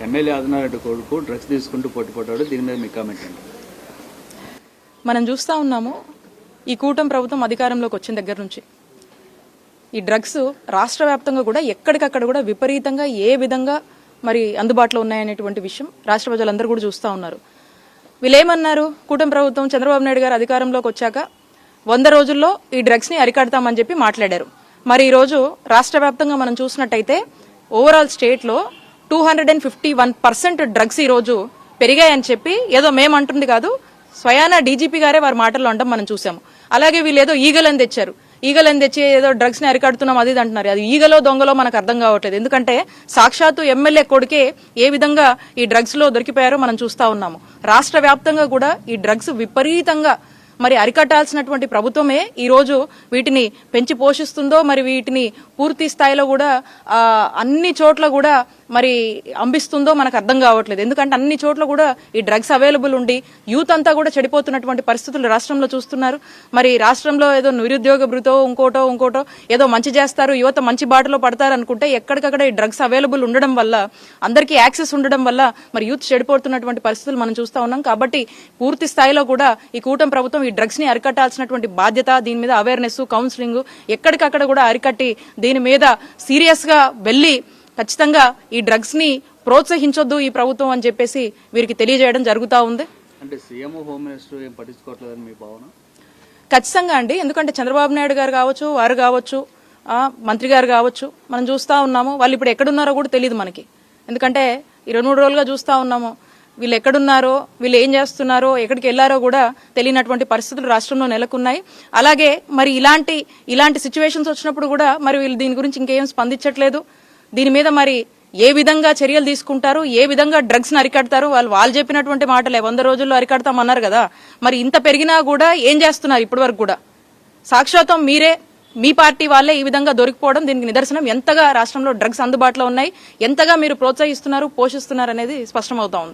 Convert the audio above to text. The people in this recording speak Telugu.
ఎమ్మెల్యే ఆదినారెడ్డి కొడుకు డ్రగ్స్ తీసుకుంటూ పొట్టిపడ్డాడు. దీని మీద మీ కామెంట్ అండి. మనం చూస్తూ ఉన్నాము, ఈ కూటమి ప్రభుత్వం అధికారంలోకి వచ్చిన దగ్గర నుంచి ఈ డ్రగ్స్ రాష్ట్ర వ్యాప్తంగా కూడా ఎక్కడికక్కడ కూడా విపరీతంగా ఏ విధంగా మరి అందుబాటులో ఉన్నాయనేటువంటి విషయం రాష్ట్ర ప్రజలందరూ కూడా చూస్తూ ఉన్నారు. వీళ్ళేమన్నారు, కూటమి ప్రభుత్వం చంద్రబాబు నాయుడు గారు అధికారంలోకి వచ్చాక 100 రోజుల్లో ఈ డ్రగ్స్ని అరికడతామని చెప్పి మాట్లాడారు. మరి ఈరోజు రాష్ట్ర వ్యాప్తంగా మనం చూసినట్టయితే ఓవరాల్ స్టేట్లో 251% డ్రగ్స్ ఈరోజు పెరిగాయని చెప్పి ఏదో మేమంటుంది కాదు, స్వయానా డీజీపీ గారే వారి మాటల్లో అంటాం మనం చూసాము. అలాగే వీళ్ళు ఏదో ఈగలని తెచ్చారు, ఈగలని తెచ్చి ఏదో డ్రగ్స్ ని అరికడుతున్నాం అది అంటున్నారు. అది ఈగలో దొంగలో మనకు అర్థం కావట్లేదు. ఎందుకంటే సాక్షాత్తు ఎమ్మెల్యే కొడుకే ఏ విధంగా ఈ డ్రగ్స్ లో దొరికిపోయారో మనం చూస్తా ఉన్నాము. రాష్ట్ర వ్యాప్తంగా కూడా ఈ డ్రగ్స్ విపరీతంగా మరి అరికట్టాల్సినటువంటి ప్రభుత్వమే ఈ రోజు వీటిని పెంచి పోషిస్తుందో, మరి వీటిని పూర్తి స్థాయిలో కూడా అన్ని చోట్ల కూడా మరి అంబిస్తుందో మనకు అర్థం కావట్లేదు. ఎందుకంటే అన్ని చోట్ల కూడా ఈ డ్రగ్స్ అవైలబుల్ ఉండి యూత్ అంతా కూడా చెడిపోతున్నటువంటి పరిస్థితులు రాష్ట్రంలో చూస్తున్నారు. మరి రాష్ట్రంలో ఏదో నిరుద్యోగ భృతో ఇంకోటో ఏదో మంచి చేస్తారు, యువత మంచి బాటలో పడతారు అనుకుంటే ఎక్కడికక్కడ ఈ డ్రగ్స్ అవైలబుల్ ఉండడం వల్ల, అందరికీ యాక్సెస్ ఉండడం వల్ల మరి యూత్ చెడిపోతున్నటువంటి పరిస్థితులు మనం చూస్తా ఉన్నాం. కాబట్టి పూర్తి స్థాయిలో కూడా ఈ కూటమి ప్రభుత్వం ఈ డ్రగ్స్ ని అరికట్టాల్సినటువంటి బాధ్యత, దీని మీద అవేర్నెస్, కౌన్సిలింగ్ ఎక్కడికక్కడ కూడా అరికట్టి దీని మీద సీరియస్ గా వెళ్లి ఖచ్చితంగా ఈ డ్రగ్స్ ని ప్రోత్సహించొద్దు ఈ ప్రభుత్వం అని చెప్పేసి వీరికి తెలియజేయడం జరుగుతూ ఉంది. అంటే సీఎం హోమ్ మినిస్టర్ ఏం పట్టించుకోవట్లేదని మీ భావన? ఖచ్చితంగా అండి. ఎందుకంటే చంద్రబాబు నాయుడు గారు కావచ్చు, వారు కావచ్చు, మంత్రి గారు కావచ్చు, మనం చూస్తా ఉన్నాము. వాళ్ళు ఇప్పుడు ఎక్కడున్నారో కూడా తెలియదు మనకి. ఎందుకంటే 23 రోజులుగా చూస్తా ఉన్నాము. వీళ్ళు ఎక్కడున్నారో, వీళ్ళు ఏం చేస్తున్నారో, ఎక్కడికి వెళ్లారో కూడా తెలియనటువంటి పరిస్థితులు రాష్ట్రంలో నెలకొన్నాయి. అలాగే మరి ఇలాంటి సిచ్యువేషన్స్ వచ్చినప్పుడు కూడా మరి వీళ్ళు దీని గురించి ఇంకేం స్పందించట్లేదు. దీని మీద మరి ఏ విధంగా చర్యలు తీసుకుంటారు, ఏ విధంగా డ్రగ్స్ ని అరికడతారు, వాళ్ళు చెప్పినటువంటి మాటలే 100 రోజుల్లో అరికడతామన్నారు కదా. మరి ఇంత పెరిగినా కూడా ఏం చేస్తున్నారు ఇప్పటి వరకు కూడా? సాక్షాత్తం మీరే, మీ పార్టీ వాళ్ళే ఈ విధంగా దొరికిపోవడం దీనికి నిదర్శనం. ఎంతగా రాష్ట్రంలో డ్రగ్స్ అందుబాటులో ఉన్నాయి, ఎంతగా మీరు ప్రోత్సహిస్తున్నారు, పోషిస్తున్నారు అనేది స్పష్టమవుతా ఉంది.